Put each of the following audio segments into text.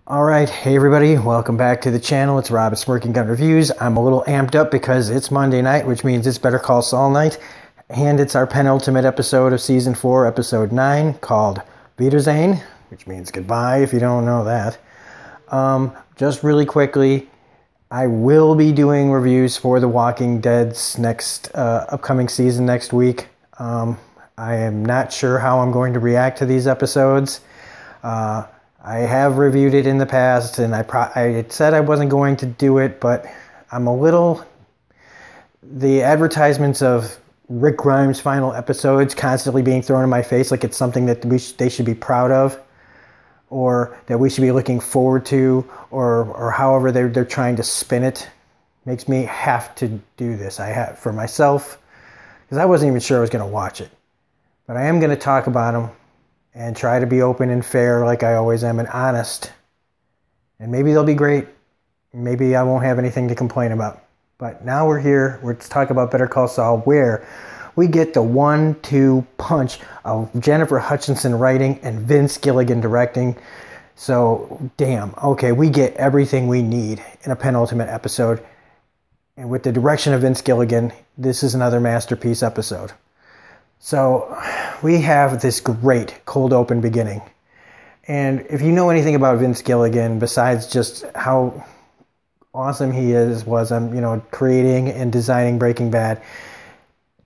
All right, hey everybody, welcome back to the channel. It's Rob at Smirking Gun Reviews. I'm a little amped up because it's Monday night, which means it's Better Call Saul night, and it's our penultimate episode of Season 4, Episode 9, called Wiedersehen, which means goodbye if you don't know that. Just really quickly, I will be doing reviews for The Walking Dead's next upcoming season next week. I am not sure how I'm going to react to these episodes. I have reviewed it in the past, and I said I wasn't going to do it, but I'm a little... The advertisements of Rick Grimes' final episodes constantly being thrown in my face like it's something that they should be proud of, or that we should be looking forward to, or however they're trying to spin it, makes me have to do this. I have for myself, because I wasn't even sure I was going to watch it. But I am going to talk about them and try to be open and fair like I always am, and honest. And maybe they'll be great. Maybe I won't have anything to complain about. But now we're here. Let's talk about Better Call Saul, where we get the 1-2 punch of Jennifer Hutchinson writing and Vince Gilligan directing. So, damn. Okay, we get everything we need in a penultimate episode. And with the direction of Vince Gilligan, this is another masterpiece episode. So we have this great cold open beginning. And if you know anything about Vince Gilligan, besides just how awesome he was creating and designing Breaking Bad,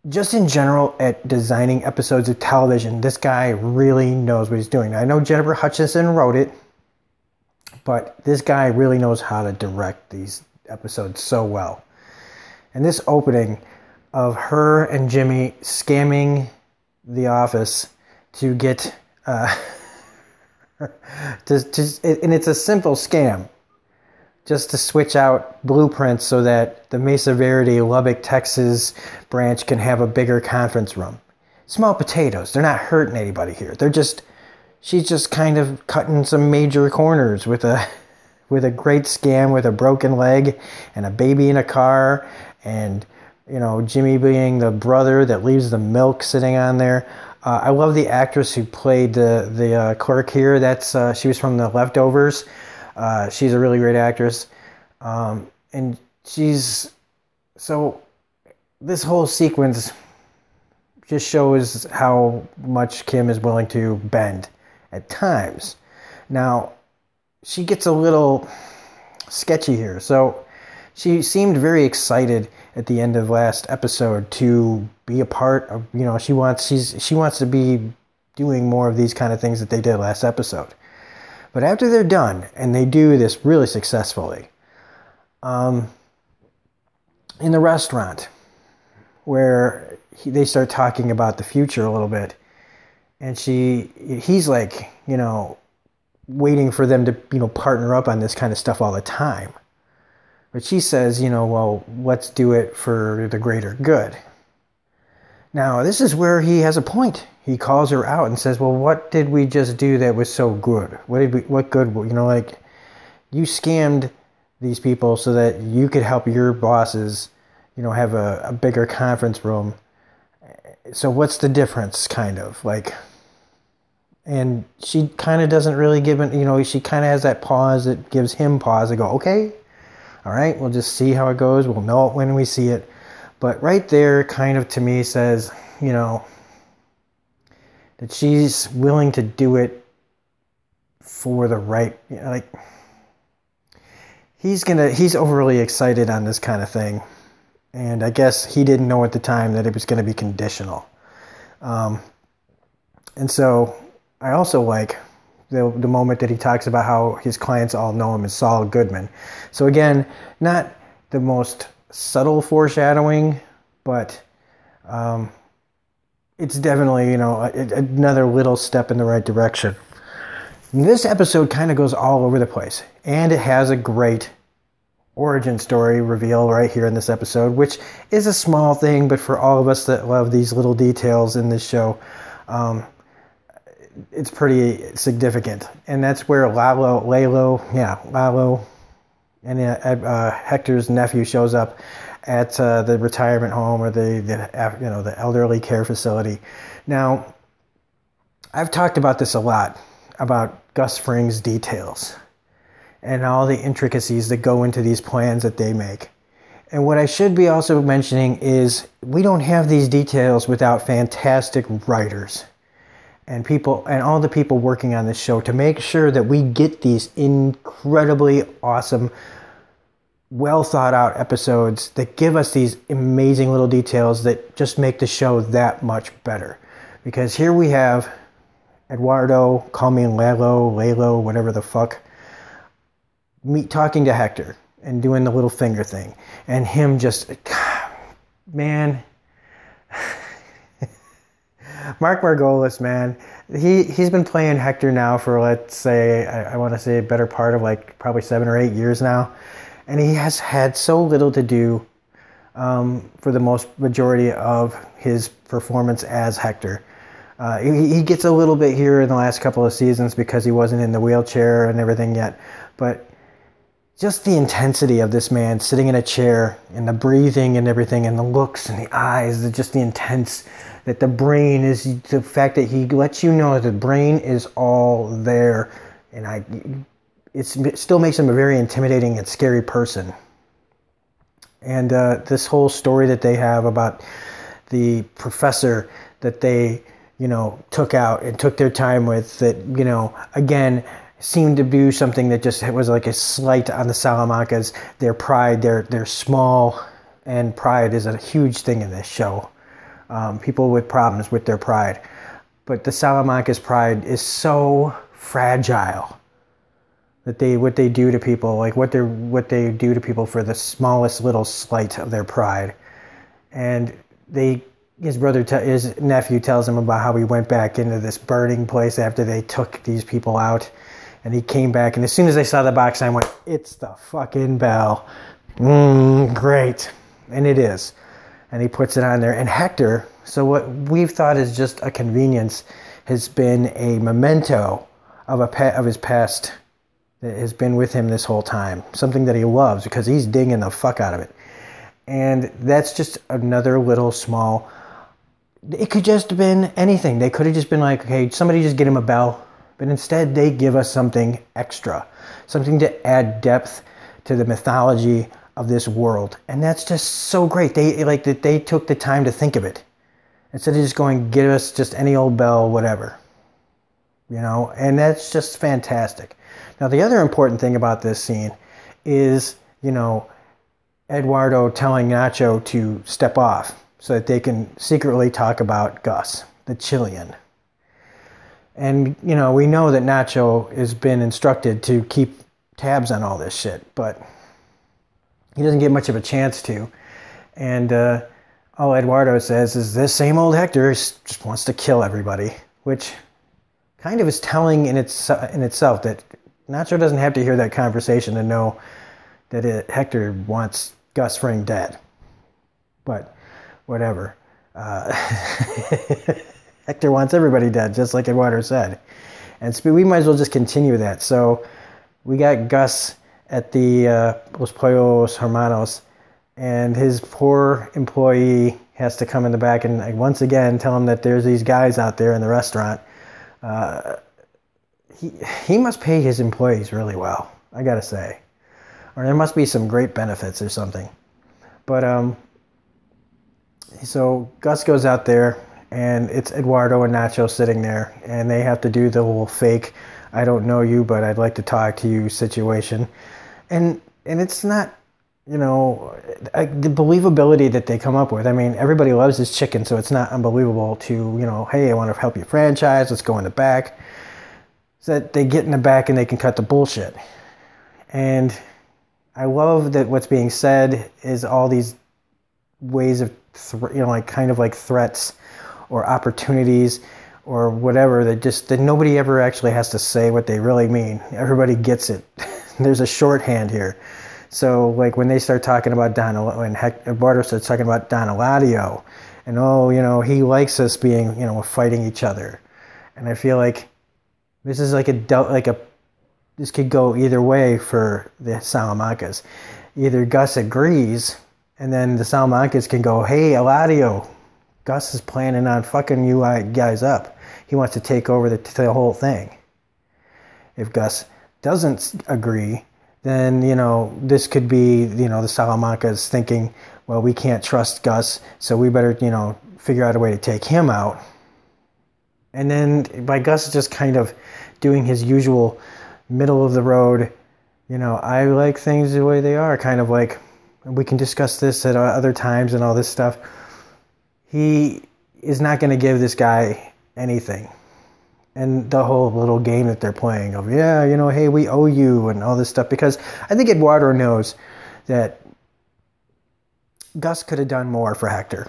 just in general at designing episodes of television, this guy really knows what he's doing. I know Jennifer Hutchinson wrote it, but this guy really knows how to direct these episodes so well. And this opening of her and Jimmy scamming the office to get and it's a simple scam, just to switch out blueprints so that the Mesa Verde Lubbock, Texas branch can have a bigger conference room. Small potatoes. They're not hurting anybody here. She's just kind of cutting some major corners with a great scam with a broken leg and a baby in a car, and Jimmy being the brother that leaves the milk sitting on there. I love the actress who played the clerk here. She was from The Leftovers. She's a really great actress. And this whole sequence just shows how much Kim is willing to bend at times. Now, she gets a little sketchy here. So she seemed very excited at the end of last episode to be a part of, she wants to be doing more of these kind of things that they did last episode. But after they're done, and they do this really successfully, in the restaurant, where they start talking about the future a little bit, and he's like, waiting for them to, partner up on this kind of stuff all the time. But she says, well, let's do it for the greater good. Now, this is where he has a point. He calls her out and says, well, what did we just do that was so good? What good, you scammed these people so that you could help your bosses, have a bigger conference room. So what's the difference, kind of? And she kind of doesn't really give it, she kind of has that pause that gives him pause to go, okay, all right, we'll just see how it goes. We'll know it when we see it. But right there kind of to me says, that she's willing to do it for the right, he's overly excited on this kind of thing. And I guess he didn't know at the time that it was going to be conditional. And so I also like the moment that he talks about how his clients all know him as Saul Goodman. So again, not the most subtle foreshadowing, but it's definitely, another little step in the right direction. This episode kind of goes all over the place, and it has a great origin story reveal right here in this episode, which is a small thing, but for all of us that love these little details in this show, it's pretty significant. And that's where Lalo and Hector's nephew shows up at the retirement home, or the elderly care facility. Now, I've talked about this a lot, about Gus Fring's details. and all the intricacies that go into these plans that they make. And what I should be also mentioning is we don't have these details without fantastic writers and people and all the people working on this show to make sure that we get these incredibly awesome, well thought out episodes that give us these amazing little details that just make the show that much better. Because here we have Eduardo, call me Lalo, whatever the fuck, talking to Hector and doing the little finger thing, and him just, man, Mark Margolis, man, he's been playing Hector now for, let's say, I want to say a better part of like probably 7 or 8 years now, and he has had so little to do for the most majority of his performance as Hector. He gets a little bit here in the last couple of seasons because he wasn't in the wheelchair and everything yet, but just the intensity of this man sitting in a chair and the breathing and everything and the looks and the eyes, just the intense, that the brain is, the fact that he lets you know that the brain is all there, and it still makes him a very intimidating and scary person. And this whole story that they have about the professor that they, took out and took their time with, that, again, seemed to do something that just was like a slight on the Salamancas, their pride, they're small, and pride is a huge thing in this show. People with problems with their pride. But the Salamancas' pride is so fragile that what they do to people, like what they do to people for the smallest little slight of their pride. And his nephew tells him about how he went back into this burning place after they took these people out. And he came back, and as soon as I saw the box sign, I went, it's the fucking bell. Great. And it is. And he puts it on there. And Hector, so what we've thought is just a convenience, has been a memento of his past that has been with him this whole time. Something that he loves because he's digging the fuck out of it. And that's just another little small, it could just have been anything. They could have just been like, hey, somebody just get him a bell. But instead, they give us something extra, something to add depth to the mythology of this world. And that's just so great. They took the time to think of it. Instead of just going, give us just any old bell, whatever. And that's just fantastic. Now, the other important thing about this scene is, Eduardo telling Nacho to step off so that they can secretly talk about Gus, the Chilean. And, we know that Nacho has been instructed to keep tabs on all this shit, but he doesn't get much of a chance to. And all Eduardo says is this same old Hector just wants to kill everybody, which kind of is telling in itself that Nacho doesn't have to hear that conversation to know that Hector wants Gus Fring dead. But whatever. Hector wants everybody dead, just like Eduardo said. And we might as well just continue that. So we got Gus at the Los Pollos Hermanos, and his poor employee has to come in the back and once again tell him that there's these guys out there in the restaurant. He must pay his employees really well, I gotta say. Or there must be some great benefits or something. But so Gus goes out there, and it's Eduardo and Nacho sitting there, and they have to do the whole fake, I don't know you, but I'd like to talk to you situation. And it's not, the believability that they come up with. I mean, everybody loves this chicken, so it's not unbelievable to, hey, I want to help you franchise, let's go in the back. So that they get in the back and they can cut the bullshit. And I love that what's being said is all these ways of, kind of like threats or opportunities or whatever that nobody ever actually has to say what they really mean. Everybody gets it. There's a shorthand here. So like when they start talking about when Eduardo starts talking about Don Eladio, and he likes us being, fighting each other. And I feel like this is this could go either way for the Salamancas. Either Gus agrees, and then the Salamancas can go, hey, Eladio, Gus is planning on fucking you guys up. He wants to take over the whole thing. If Gus doesn't agree, then, this could be, the Salamancas thinking, well, we can't trust Gus, so we better, figure out a way to take him out. And then by Gus just kind of doing his usual middle of the road, I like things the way they are, kind of like, we can discuss this at other times and all this stuff. He is not going to give this guy anything. And the whole little game that they're playing of, hey, we owe you and all this stuff. Because I think Eduardo knows that Gus could have done more for Hector,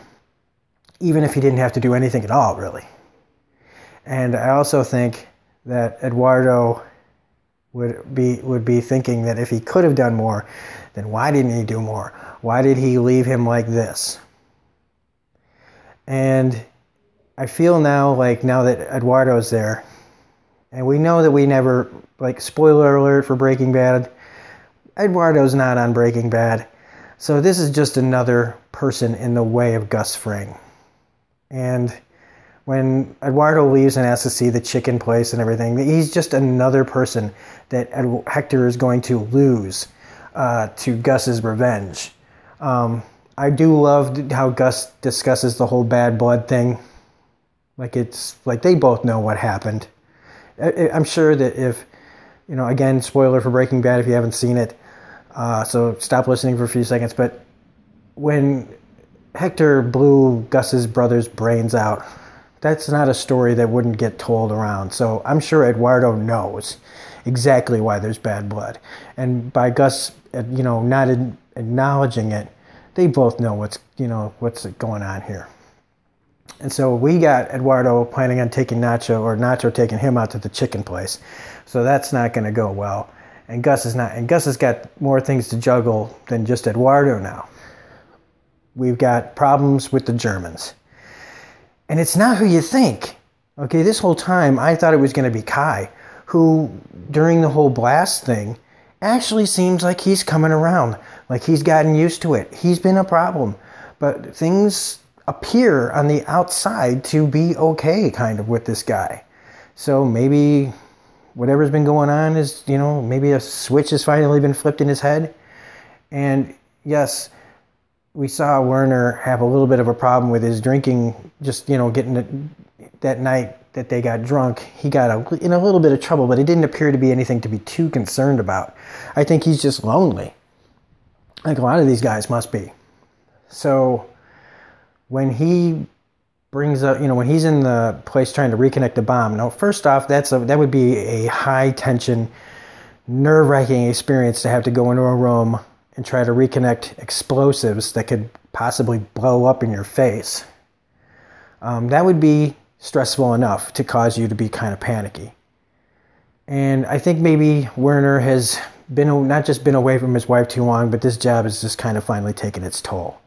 even if he didn't have to do anything at all, really. And I also think that Eduardo would be thinking that if he could have done more, then why didn't he do more? Why did he leave him like this? And I feel now that Eduardo's there, and we know that we never, spoiler alert for Breaking Bad, Eduardo's not on Breaking Bad. So this is just another person in the way of Gus Fring. And when Eduardo leaves and has to see the chicken place and everything, he's just another person that Hector is going to lose to Gus's revenge. I do love how Gus discusses the whole bad blood thing. It's like they both know what happened. I'm sure that if, again, spoiler for Breaking Bad if you haven't seen it, so stop listening for a few seconds, but when Hector blew Gus's brother's brains out, that's not a story that wouldn't get told around. So I'm sure Eduardo knows exactly why there's bad blood. And by Gus, not acknowledging it, they both know what's going on here. And so we got Eduardo planning on taking Nacho, or Nacho taking him out to the chicken place. So that's not going to go well. And Gus is not. And Gus has got more things to juggle than just Eduardo now. We've got problems with the Germans. And it's not who you think. Okay, this whole time I thought it was going to be Kai, who during the whole blast thing actually seems like he's coming around. Like he's gotten used to it. He's been a problem. But things appear on the outside to be okay kind of with this guy. So maybe whatever's been going on is, maybe a switch has finally been flipped in his head. And yes, we saw Werner have a little bit of a problem with his drinking, just, getting it that night that they got drunk. He got in a little bit of trouble, but it didn't appear to be anything to be too concerned about. I think he's just lonely, like a lot of these guys must be. So when he brings up, when he's in the place trying to reconnect the bomb, now, first off, that would be a high-tension, nerve-wracking experience to have to go into a room and try to reconnect explosives that could possibly blow up in your face. That would be stressful enough to cause you to be kind of panicky. And I think maybe Werner has not just been away from his wife too long, but this job has just kind of finally taken its toll.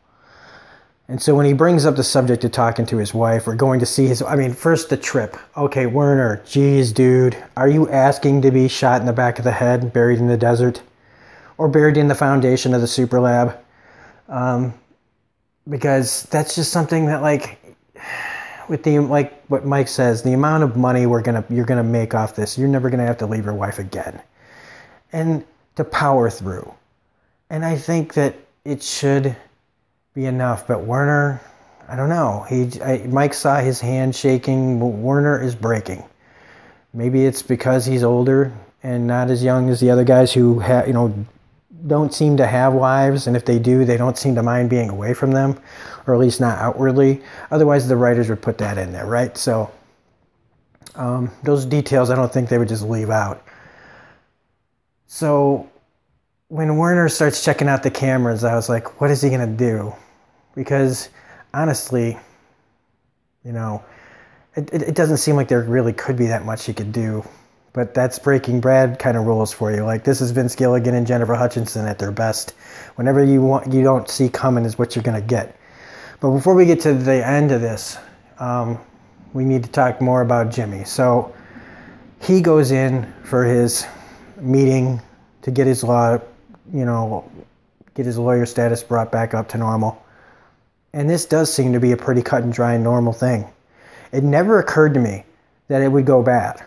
And so when he brings up the subject of talking to his wife or going to see first the trip. Okay, Werner, geez, dude, are you asking to be shot in the back of the head, buried in the desert? Or buried in the foundation of the super lab? Because that's just something that, with what Mike says, the amount of money you're gonna make off this, you're never gonna have to leave your wife again. And to power through. And I think that it should be enough. But Werner, I don't know. Mike saw his hand shaking. Werner is breaking. Maybe it's because he's older and not as young as the other guys who don't seem to have wives, and if they do, they don't seem to mind being away from them, or at least not outwardly. Otherwise, the writers would put that in there, right? So those details I don't think they would just leave out. So when Werner starts checking out the cameras, I was like, what is he going to do? Because honestly, it doesn't seem like there really could be that much he could do. But that's Breaking Bad kind of rules for you. This is Vince Gilligan and Jennifer Hutchinson at their you don't see coming is what you're going to get. But before we get to the end of this, we need to talk more about Jimmy. So he goes in for his meeting to get his lawyer status brought back up to normal. And this does seem to be a pretty cut and dry normal thing. It never occurred to me that it would go bad.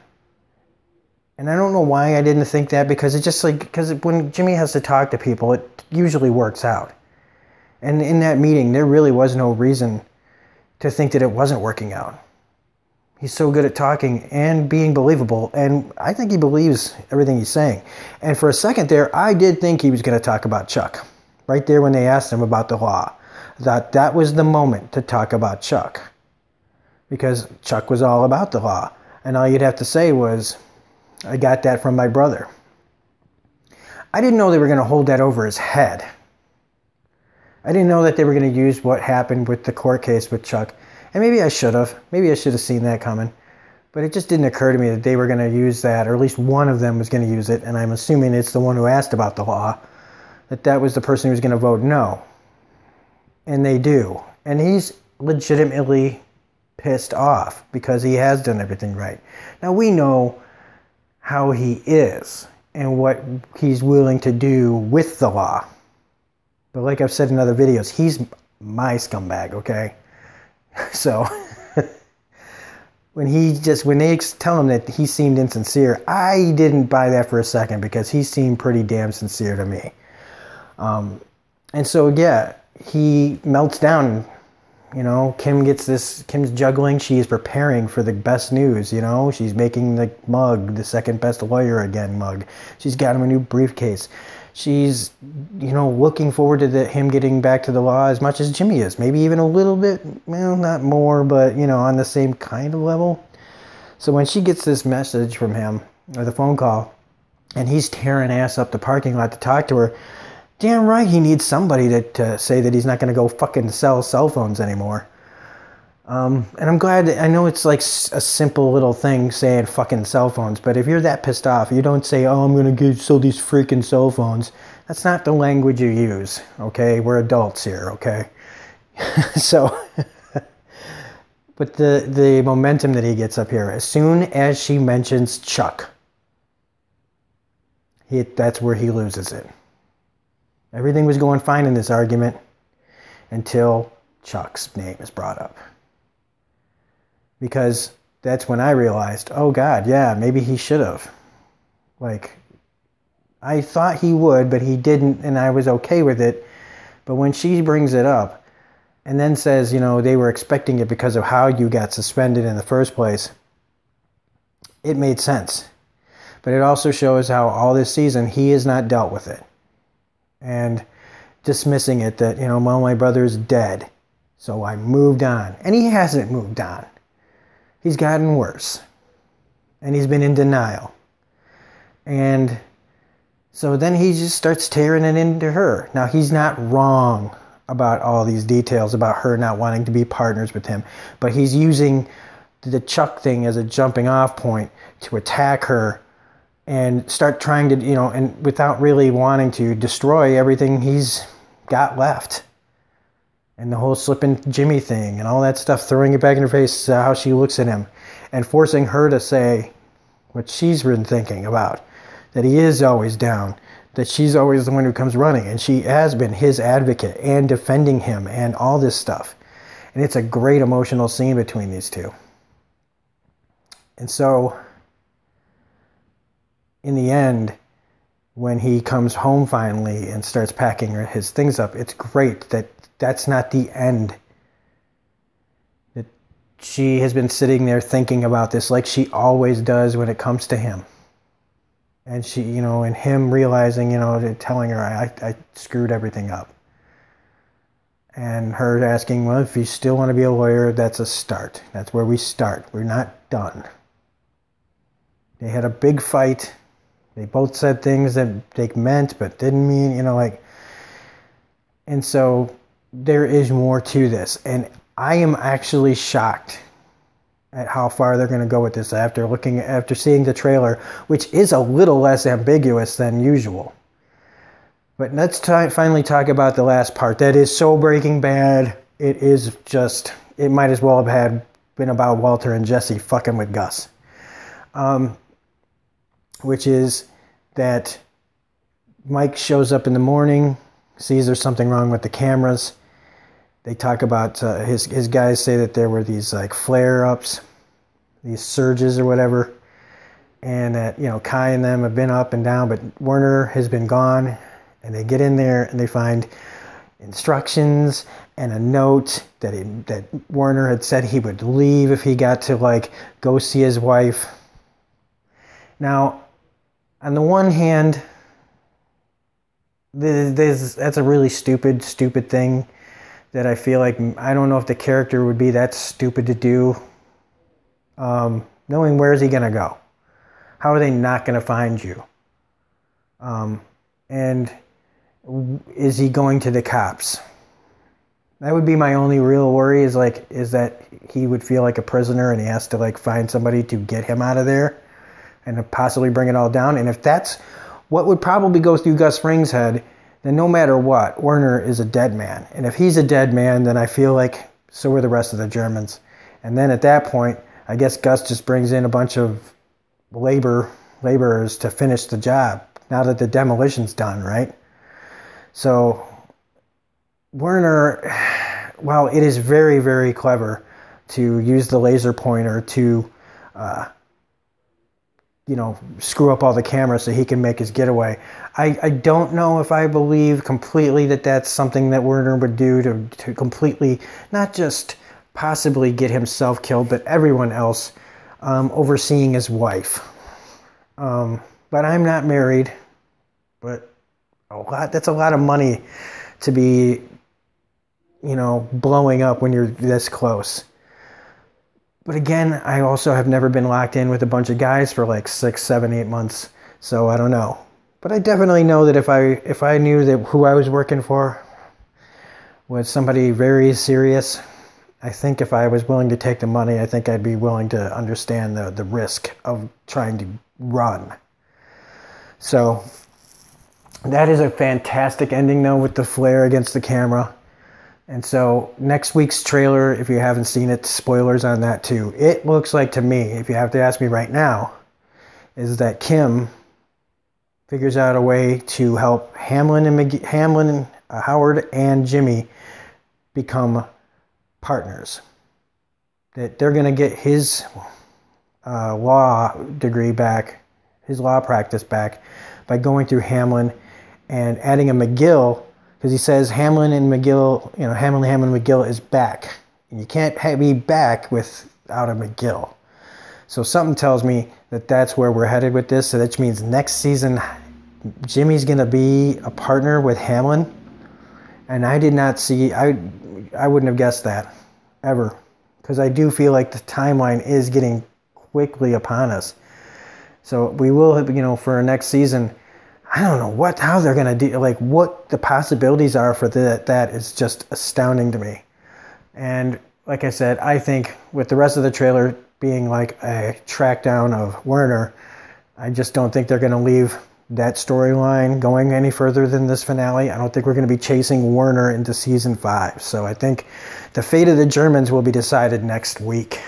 And I don't know why I didn't think that, because it's just like, because when Jimmy has to talk to people, it usually works out. And in that meeting, there really was no reason to think that it wasn't working out. He's so good at talking and being believable, and I think he believes everything he's saying. And for a second there, I did think he was going to talk about Chuck. Right there when they asked him about the law. That was the moment to talk about Chuck. Because Chuck was all about the law. And all you'd have to say was, I got that from my brother. I didn't know they were going to hold that over his head. I didn't know that they were going to use what happened with the court case with Chuck. And maybe I should have. Maybe I should have seen that coming. But it just didn't occur to me that they were going to use that, or at least one of them was going to use it. And I'm assuming it's the one who asked about the law. That was the person who was going to vote no. And they do. And he's legitimately pissed off because he has done everything right. Now we know how he is and what he's willing to do with the law. But like I've said in other videos, he's my scumbag, okay? So when they tell him that he seemed insincere, I didn't buy that for a second, because he seemed pretty damn sincere to me. And so, yeah, he melts down. You know, Kim's juggling. She's preparing for the best news, you know. She's making the mug, the second best lawyer again mug. She's got him a new briefcase. She's, you know, looking forward to him getting back to the law as much as Jimmy is. Maybe even a little bit, well, not more, but, you know, on the same kind of level. So when she gets this message from him, or the phone call, and he's tearing ass up the parking lot to talk to her, damn right he needs somebody to say that he's not going to go fucking sell cell phones anymore. And I'm glad, I know it's like a simple little thing saying fucking cell phones, but if you're that pissed off, you don't say, oh, I'm going to sell these freaking cell phones. That's not the language you use, okay? We're adults here, okay? So, but the momentum that he gets up here, as soon as she mentions Chuck, that's where he loses it. Everything was going fine in this argument until Chuck's name is brought up. Because that's when I realized, oh God, yeah, maybe he should have. Like, I thought he would, but he didn't, and I was okay with it. But when she brings it up and then says, you know, they were expecting it because of how you got suspended in the first place, it made sense. But it also shows how all this season he has not dealt with it. And dismissing it that, you know, well, my brother's dead, so I moved on. And he hasn't moved on. He's gotten worse. And he's been in denial. And so then he just starts tearing it into her. Now, he's not wrong about all these details about her not wanting to be partners with him. But he's using the Chuck thing as a jumping off point to attack her and start trying to, you know, and without really wanting to destroy everything he's got left. And the whole slipping Jimmy thing and all that stuff, throwing it back in her face, how she looks at him, and forcing her to say what she's been thinking about, that he is always down, that she's always the one who comes running, and she has been his advocate and defending him and all this stuff. And it's a great emotional scene between these two. And so in the end, when he comes home finally and starts packing his things up, it's great that that's not the end. That she has been sitting there thinking about this like she always does when it comes to him. And she, you know, and him realizing, you know, telling her, I screwed everything up. And her asking, well, if you still want to be a lawyer, that's a start. That's where we start. We're not done. They had a big fight. They both said things that they meant but didn't mean, you know, like. And so there is more to this. And I am actually shocked at how far they're going to go with this after seeing the trailer, which is a little less ambiguous than usual. But let's finally talk about the last part. That is so Breaking Bad. It is just, it might as well have been about Walter and Jesse fucking with Gus. Which is that Mike shows up in the morning, sees there's something wrong with the cameras. They talk about, his guys say that there were these like flare-ups, these surges or whatever. and that, you know, Kai and them have been up and down, but Werner has been gone. And they get in there and they find instructions and a note that Werner had said he would leave if he got to, like, go see his wife. Now, on the one hand, that's a really stupid thing that I feel like, I don't know if the character would be that stupid to do. Knowing where is he going to go? How are they not going to find you? And is he going to the cops? That would be my only real worry, is that he would feel like a prisoner and he has to, like, find somebody to get him out of there and to possibly bring it all down. And if that's what would probably go through Gus Fring's head, then no matter what, Werner is a dead man. And if he's a dead man, then I feel like so are the rest of the Germans. And then at that point, I guess Gus just brings in a bunch of laborers to finish the job now that the demolition's done, right? So Werner, while it is very, very clever to use the laser pointer to, you know, screw up all the cameras so he can make his getaway, I don't know if I believe completely that that's something that Werner would do to completely, not just possibly get himself killed, but everyone else, overseeing his wife. But I'm not married, but that's a lot of money to be, you know, blowing up when you're this close. But again, I also have never been locked in with a bunch of guys for like 6, 7, 8 months. So I don't know. But I definitely know that if I knew that who I was working for was somebody very serious, I think if I was willing to take the money, I think I'd be willing to understand the risk of trying to run. So that is a fantastic ending, though, with the flare against the camera. And so next week's trailer, if you haven't seen it, spoilers on that too. It looks like, to me, if you have to ask me right now, is that Kim figures out a way to help Howard and Jimmy become partners. That they're going to get his law degree back, his law practice back, by going through Hamlin and adding a McGill, because he says Hamlin and McGill, you know, Hamlin McGill is back. And you can't be back without a McGill. So something tells me that that's where we're headed with this. So that means next season, Jimmy's going to be a partner with Hamlin. And I did not see, I wouldn't have guessed that, ever. Because I do feel like the timeline is getting quickly upon us. So we will, you know, for our next season, I don't know how they're going to do, like, what the possibilities are for that is just astounding to me. And like I said, I think with the rest of the trailer being like a track down of Werner, I just don't think they're going to leave that storyline going any further than this finale. I don't think we're going to be chasing Werner into season 5. So I think the fate of the Germans will be decided next week.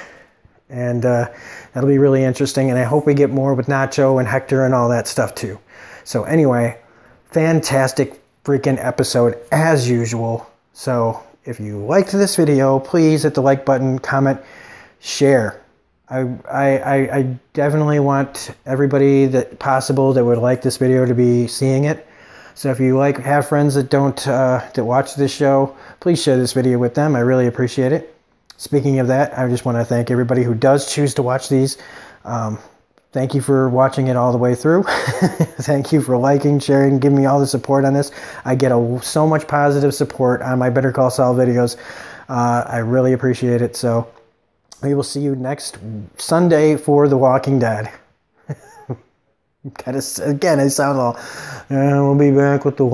And that'll be really interesting. And I hope we get more with Nacho and Hector and all that stuff too. So anyway, fantastic freaking episode as usual. So if you liked this video, please hit the like button, comment, share. I definitely want everybody that possible that would like this video to be seeing it. So if you have friends that that watch this show, please share this video with them. I really appreciate it. Speaking of that, I just want to thank everybody who does choose to watch these. Thank you for watching it all the way through. Thank you for liking, sharing, giving me all the support on this. I get so much positive support on my Better Call Saul videos. I really appreciate it. So we will see you next Sunday for The Walking Dead. Again, I sound all, we'll be back with the